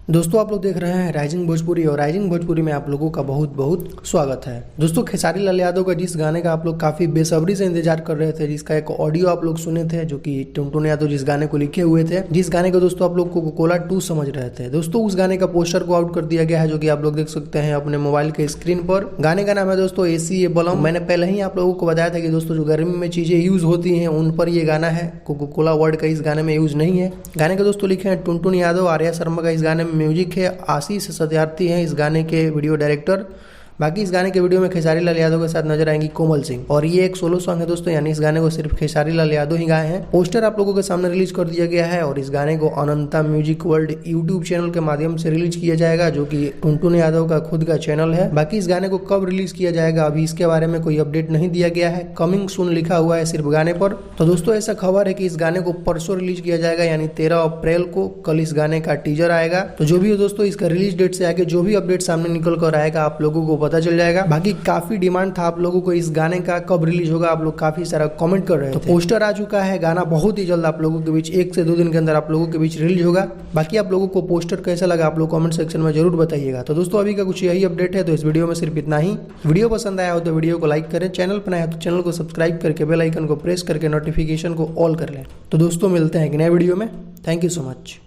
दोस्तों आप लोग देख रहे हैं राइजिंग भोजपुरी और राइजिंग भोजपुरी में आप लोगों का बहुत बहुत स्वागत है। दोस्तों खेसारी लाल यादव का जिस गाने का आप लोग काफ़ी बेसब्री से इंतजार कर रहे थे, जिसका एक ऑडियो आप लोग सुने थे, जो कि टुनटुन यादव जिस गाने को लिखे हुए थे, जिस गाने को दोस्तों आप लोग कोका कोला 2 समझ रहे थे, दोस्तों उस गाने का पोस्टर को आउट कर दिया गया है, जो कि आप लोग देख सकते हैं अपने मोबाइल के स्क्रीन पर। गाने का नाम है दोस्तों एसी ये बलम। मैंने पहले ही आप लोगों को बताया था कि दोस्तों जो गर्मी में चीजें यूज होती हैं उन पर ये गाना है, कोका कोला वर्ड का इस गाने में यूज नहीं है। गाने का दोस्तों लिखे हैं टुनटुन यादव, आर्या शर्मा का इस गाने में म्यूजिक है, आशीष सत्यार्थी हैं इस गाने के वीडियो डायरेक्टर। बाकी इस गाने के वीडियो में खेसारी लाल यादव के साथ नजर आएंगी कोमल सिंह, और ये एक सोलो सॉन्ग है दोस्तों, यानी इस गाने को सिर्फ खेसारी लाल यादव ही गाए हैं। पोस्टर आप लोगों के सामने रिलीज कर दिया गया है और इस गाने को अनंता म्यूजिक वर्ल्ड यूट्यूब चैनल के माध्यम से रिलीज किया जाएगा, जो कि टुनटुन यादव का खुद का चैनल है। बाकी इस गाने को कब रिलीज किया जाएगा अभी इसके बारे में कोई अपडेट नहीं दिया गया है, कमिंग सून लिखा हुआ है सिर्फ गाने पर। तो दोस्तों ऐसा खबर है कि इस गाने को परसों रिलीज किया जाएगा, यानी 13 अप्रैल को कल इस गाने का टीजर आएगा। तो जो भी हो दोस्तों, इसका रिलीज डेट से आगे जो भी अपडेट सामने निकल कर आएगा आप लोगों को पता चल जाएगा। बाकी काफी डिमांड था आप लोगों को इस गाने का कब रिलीज होगा, आप लोग काफी सारा कमेंट कर रहे थे। तो पोस्टर आ चुका है, गाना बहुत ही जल्द आप लोगों के बीच 1 से 2 दिन के अंदर आप लोगों के बीच रिलीज होगा। बाकी आप लोगों को पोस्टर कैसा लगा आप लोग कमेंट सेक्शन में जरूर बताइएगा। तो दोस्तों अभी का कुछ यही अपडेट है, तो इस वीडियो में सिर्फ इतना ही। वीडियो पसंद आया हो तो वीडियो को लाइक करें, चैनल पर नया हो तो चैनल को सब्सक्राइब करके बेल आइकन को प्रेस करके नोटिफिकेशन को ऑल कर लें। तो दोस्तों मिलते हैं एक नए वीडियो में। Thank you so much.